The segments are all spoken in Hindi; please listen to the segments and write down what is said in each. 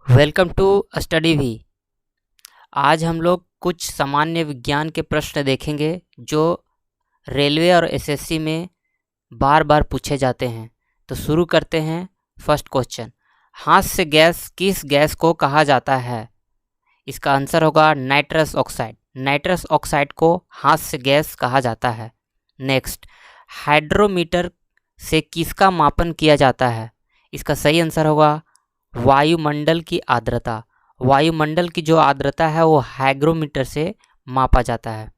Welcome to study we. आज हम लोग कुछ सामान्य विज्ञान के प्रश्न देखेंगे जो रेलवे और एसएससी में बार बार पूछे जाते हैं। तो शुरू करते हैं। फर्स्ट क्वेश्चन, हाथ से गैस किस गैस को कहा जाता है? इसका आंसर होगा नाइट्रस ऑक्साइड। नाइट्रस ऑक्साइड को हाथ से गैस कहा जाता है। नेक्स्ट, हाइड्रोमीटर से किसका मापन किया जाता है? इसका सही आंसर होगा वायुमंडल की आर्द्रता। वायुमंडल की जो आर्द्रता है वो हाइग्रोमीटर से मापा जाता है।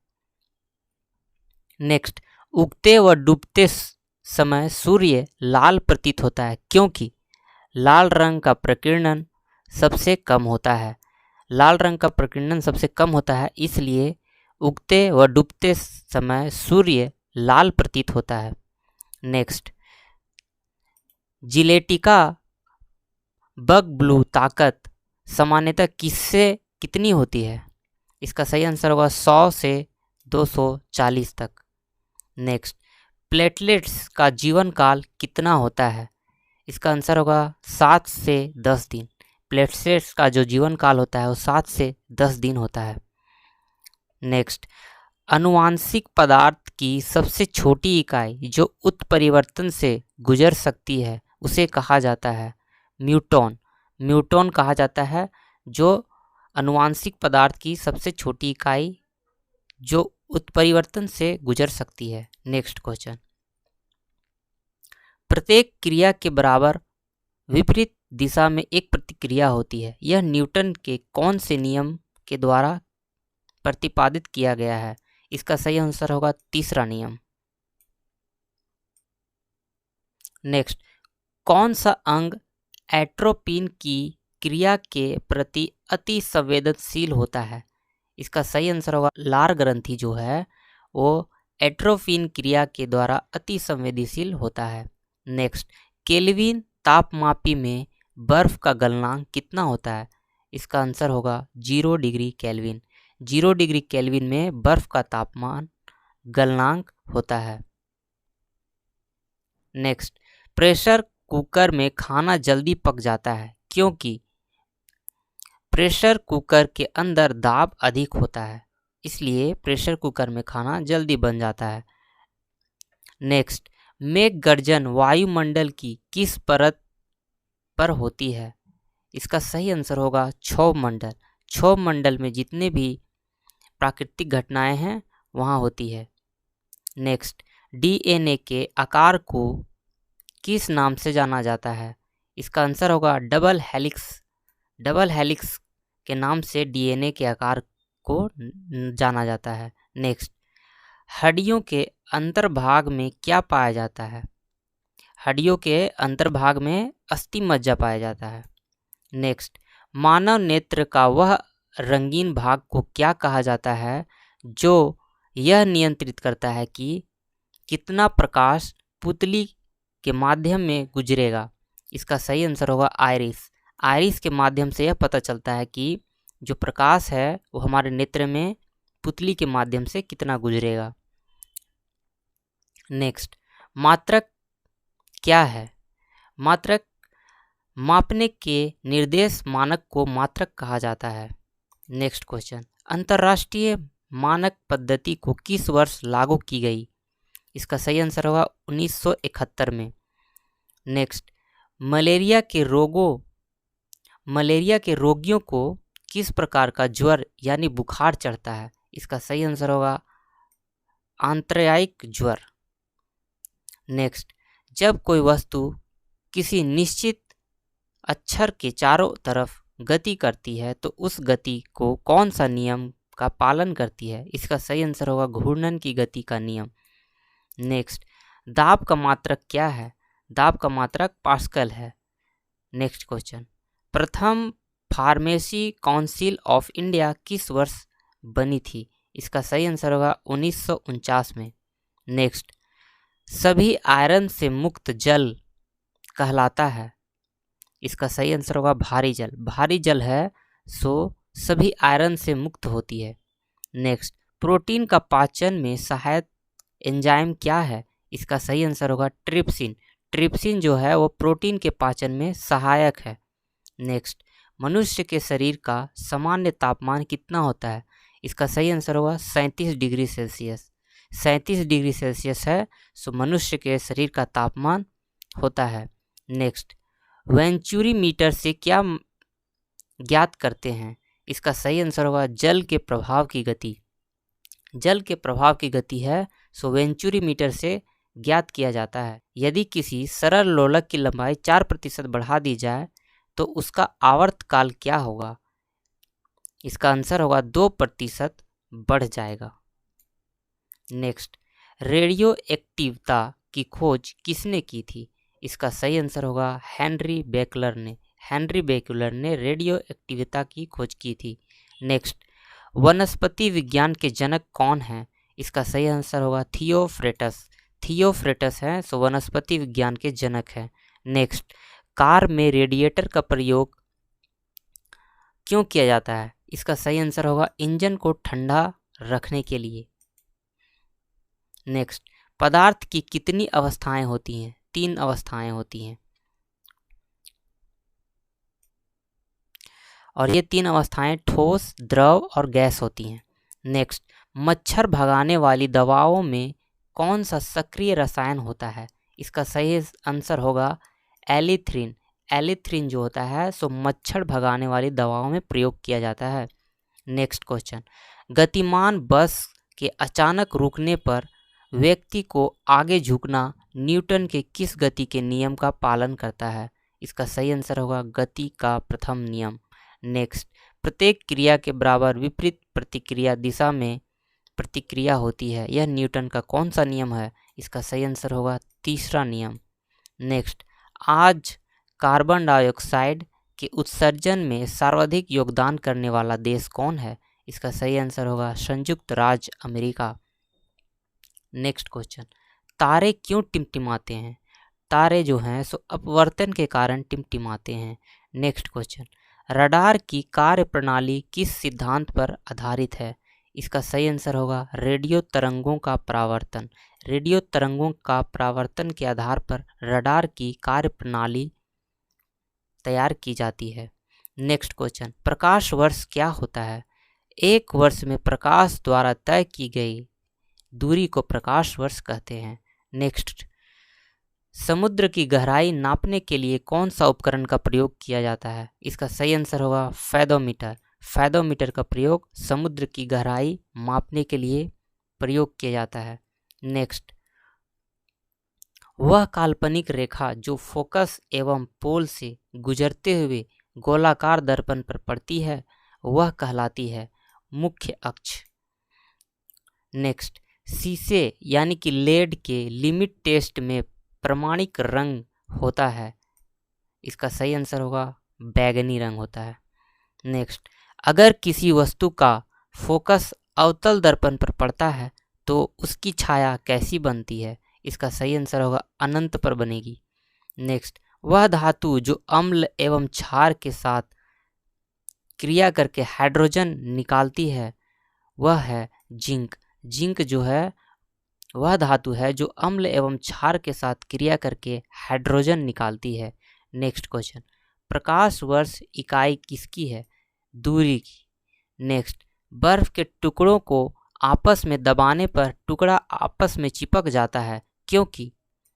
नेक्स्ट, उगते व डूबते समय सूर्य लाल प्रतीत होता है क्योंकि लाल रंग का प्रकीर्णन सबसे कम होता है। लाल रंग का प्रकीर्णन सबसे कम होता है, इसलिए उगते व डूबते समय सूर्य लाल प्रतीत होता है। नेक्स्ट, जिलेटिका बग ब्लू ताकत सामान्यतः किससे कितनी होती है? इसका सही आंसर होगा 100 से 240 तक। नेक्स्ट, प्लेटलेट्स का जीवन काल कितना होता है? इसका आंसर होगा 7 से 10 दिन। प्लेटलेट्स का जो जीवन काल होता है वो 7 से 10 दिन होता है। नेक्स्ट, अनुवांशिक पदार्थ की सबसे छोटी इकाई जो उत्परिवर्तन से गुजर सकती है उसे कहा जाता है म्यूटॉन। म्यूटॉन कहा जाता है जो अनुवांशिक पदार्थ की सबसे छोटी इकाई जो उत्परिवर्तन से गुजर सकती है। नेक्स्ट क्वेश्चन, प्रत्येक क्रिया के बराबर विपरीत दिशा में एक प्रतिक्रिया होती है। यह न्यूटन के कौन से नियम के द्वारा प्रतिपादित किया गया है? इसका सही आंसर होगा तीसरा नियम। नेक्स्ट, कौन सा अंग एट्रोपिन की क्रिया के प्रति अति संवेदनशील होता है? इसका सही आंसर होगा लार ग्रंथि जो है वो एट्रोपिन क्रिया के द्वारा अति संवेदनशील होता है। नेक्स्ट, केल्विन तापमापी में बर्फ का गलनांक कितना होता है? इसका आंसर होगा 0 डिग्री केल्विन। 0 डिग्री केल्विन में बर्फ का तापमान गलनांक होता है। नेक्स्ट, प्रेशर कुकर में खाना जल्दी पक जाता है क्योंकि प्रेशर कुकर के अंदर दाब अधिक होता है, इसलिए प्रेशर कुकर में खाना जल्दी बन जाता है। नेक्स्ट, मेघ गर्जन वायुमंडल की किस परत पर होती है? इसका सही आंसर होगा क्षोभ मंडल। क्षोभ मंडल में जितने भी प्राकृतिक घटनाएं हैं वहाँ होती है। नेक्स्ट, डीएनए के आकार को किस नाम से जाना जाता है? इसका आंसर होगा डबल हेलिक्स। डबल हेलिक्स के नाम से डीएनए के आकार को जाना जाता है। नेक्स्ट, हड्डियों के अंतर्भाग में क्या पाया जाता है? हड्डियों के अंतर्भाग में अस्थि मज्जा पाया जाता है। नेक्स्ट, मानव नेत्र का वह रंगीन भाग को क्या कहा जाता है जो यह नियंत्रित करता है कि कितना प्रकाश पुतली के माध्यम में गुजरेगा? इसका सही आंसर होगा आइरिस। आइरिस के माध्यम से यह पता चलता है कि जो प्रकाश है वो हमारे नेत्र में पुतली के माध्यम से कितना गुजरेगा। नेक्स्ट, मात्रक क्या है? मात्रक मापने के निर्देश मानक को मात्रक कहा जाता है। नेक्स्ट क्वेश्चन, अंतर्राष्ट्रीय मानक पद्धति को किस वर्ष लागू की गई? इसका सही आंसर होगा 1971 में। नेक्स्ट, मलेरिया के रोगियों को किस प्रकार का ज्वर यानी बुखार चढ़ता है? इसका सही आंसर होगा आंत्रयायिक ज्वर। नेक्स्ट, जब कोई वस्तु किसी निश्चित अक्षर के चारों तरफ गति करती है तो उस गति को कौन सा नियम का पालन करती है? इसका सही आंसर होगा घूर्णन की गति का नियम। नेक्स्ट, दाब का मात्रक क्या है? दाब का मात्रक पास्कल है। नेक्स्ट क्वेश्चन, प्रथम फार्मेसी काउंसिल ऑफ इंडिया किस वर्ष बनी थी? इसका सही आंसर होगा 1949 में। नेक्स्ट, सभी आयरन से मुक्त जल कहलाता है? इसका सही आंसर होगा भारी जल। भारी जल है सो सभी आयरन से मुक्त होती है। नेक्स्ट, प्रोटीन का पाचन में सहायक एंजाइम क्या है? इसका सही आंसर होगा ट्रिप्सिन। ट्रिप्सिन जो है वो प्रोटीन के पाचन में सहायक है। नेक्स्ट, मनुष्य के शरीर का सामान्य तापमान कितना होता है? इसका सही आंसर होगा 37 डिग्री सेल्सियस। 37 डिग्री सेल्सियस है सो मनुष्य के शरीर का तापमान होता है। नेक्स्ट, वेंचुरी मीटर से क्या ज्ञात करते हैं? इसका सही आंसर होगा जल के प्रभाव की गति। जल के प्रभाव की गति है सो वेंचुरी मीटर से ज्ञात किया जाता है। यदि किसी सरल लोलक की लंबाई 4% बढ़ा दी जाए तो उसका आवर्तकाल क्या होगा? इसका आंसर होगा 2% बढ़ जाएगा। नेक्स्ट, रेडियो एक्टिवता की खोज किसने की थी? इसका सही आंसर होगा हेनरी बेकलर ने। हेनरी बेकलर ने रेडियो एक्टिविता की खोज की थी। नेक्स्ट, वनस्पति विज्ञान के जनक कौन हैं? इसका सही आंसर होगा थियोफ्रेटस। थियोफ्रेटस हैं सो वनस्पति विज्ञान के जनक हैं। नेक्स्ट, कार में रेडिएटर का प्रयोग क्यों किया जाता है? इसका सही आंसर होगा इंजन को ठंडा रखने के लिए। नेक्स्ट, पदार्थ की कितनी अवस्थाएं होती हैं? 3 अवस्थाएं होती हैं और ये 3 अवस्थाएं ठोस, द्रव और गैस होती हैं। नेक्स्ट, मच्छर भगाने वाली दवाओं में कौन सा सक्रिय रसायन होता है? इसका सही आंसर होगा एलिथ्रिन। एलिथ्रिन जो होता है सो मच्छर भगाने वाली दवाओं में प्रयोग किया जाता है। नेक्स्ट क्वेश्चन, गतिमान बस के अचानक रुकने पर व्यक्ति को आगे झुकना न्यूटन के किस गति के नियम का पालन करता है? इसका सही आंसर होगा गति का प्रथम नियम। नेक्स्ट, प्रत्येक क्रिया के बराबर विपरीत प्रतिक्रिया दिशा में प्रतिक्रिया होती है, यह न्यूटन का कौन सा नियम है? इसका सही आंसर होगा तीसरा नियम। नेक्स्ट, आज कार्बन डाइऑक्साइड के उत्सर्जन में सर्वाधिक योगदान करने वाला देश कौन है? इसका सही आंसर होगा संयुक्त राज्य अमेरिका। नेक्स्ट क्वेश्चन, तारे क्यों टिमटिमाते हैं? तारे जो हैं सो अपवर्तन के कारण टिमटिमाते हैं। नेक्स्ट क्वेश्चन, रडार की कार्य प्रणाली किस सिद्धांत पर आधारित है? इसका सही आंसर होगा रेडियो तरंगों का परावर्तन। रेडियो तरंगों का परावर्तन के आधार पर रडार की कार्य प्रणाली तैयार की जाती है। नेक्स्ट क्वेश्चन, प्रकाश वर्ष क्या होता है? एक वर्ष में प्रकाश द्वारा तय की गई दूरी को प्रकाश वर्ष कहते हैं। नेक्स्ट, समुद्र की गहराई नापने के लिए कौन सा उपकरण का प्रयोग किया जाता है? इसका सही आंसर होगा फैदोमीटर। फैदोमीटर का प्रयोग समुद्र की गहराई मापने के लिए प्रयोग किया जाता है। नेक्स्ट, वह काल्पनिक रेखा जो फोकस एवं पोल से गुजरते हुए गोलाकार दर्पण पर पड़ती है वह कहलाती है मुख्य अक्ष। नेक्स्ट, शीशे यानी कि लेड के लिमिट टेस्ट में प्रमाणिक रंग होता है, इसका सही आंसर होगा बैगनी रंग होता है। नेक्स्ट, अगर किसी वस्तु का फोकस अवतल दर्पण पर पड़ता है तो उसकी छाया कैसी बनती है? इसका सही आंसर होगा अनंत पर बनेगी। नेक्स्ट, वह धातु जो अम्ल एवं क्षार के साथ क्रिया करके हाइड्रोजन निकालती है वह है जिंक। जिंक जो है वह धातु है जो अम्ल एवं क्षार के साथ क्रिया करके हाइड्रोजन निकालती है। नेक्स्ट क्वेश्चन, प्रकाश वर्ष इकाई किसकी है? दूरी की। नेक्स्ट, बर्फ के टुकड़ों को आपस में दबाने पर टुकड़ा आपस में चिपक जाता है क्योंकि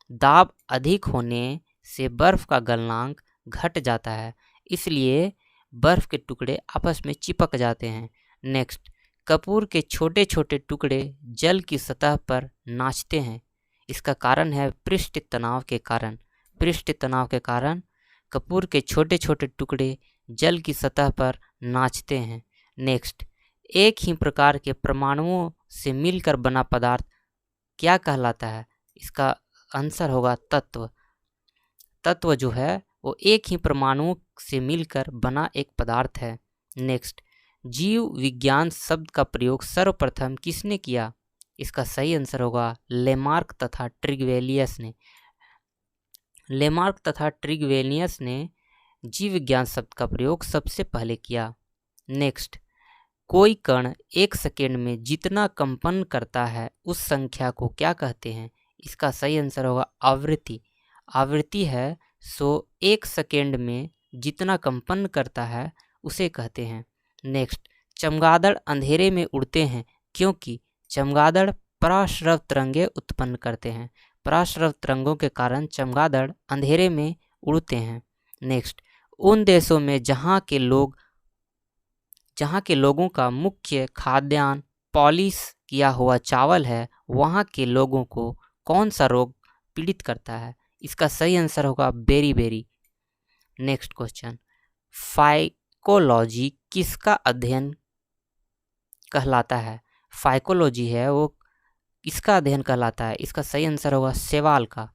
दाब अधिक होने से बर्फ का गलनांक घट जाता है, इसलिए बर्फ के टुकड़े आपस में चिपक जाते हैं। नेक्स्ट, कपूर के छोटे छोटे टुकड़े जल की सतह पर नाचते हैं, इसका कारण है पृष्ठ तनाव के कारण। पृष्ठ तनाव के कारण कपूर के छोटे छोटे टुकड़े जल की सतह पर नाचते हैं। नेक्स्ट, एक ही प्रकार के परमाणुओं से मिलकर बना पदार्थ क्या कहलाता है? इसका आंसर होगा तत्व। तत्व जो है वो एक ही परमाणुओं से मिलकर बना एक पदार्थ है। नेक्स्ट, जीव विज्ञान शब्द का प्रयोग सर्वप्रथम किसने किया? इसका सही आंसर होगा लेमार्क तथा ट्रिगवेलियस ने। लेमार्क तथा ट्रिगवेलियस ने जीव विज्ञान शब्द का प्रयोग सबसे पहले किया। नेक्स्ट, कोई कण 1 सेकेंड में जितना कंपन करता है उस संख्या को क्या कहते हैं? इसका सही आंसर होगा आवृत्ति। आवृत्ति है सो 1 सेकेंड में जितना कंपन करता है उसे कहते हैं। नेक्स्ट, चमगादड़ अंधेरे में उड़ते हैं क्योंकि चमगादड़ पराश्रव तरंगे उत्पन्न करते हैं। पराश्रव तरंगों के कारण चमगादड़ अंधेरे में उड़ते हैं। नेक्स्ट, उन देशों में जहाँ के लोगों का मुख्य खाद्यान्न पॉलिश किया हुआ चावल है, वहाँ के लोगों को कौन सा रोग पीड़ित करता है? इसका सही आंसर होगा बेरी। नेक्स्ट क्वेश्चन, फाइकोलॉजी किसका अध्ययन कहलाता है? फाइकोलॉजी है वो किसका अध्ययन कहलाता है? इसका सही आंसर होगा शैवाल का।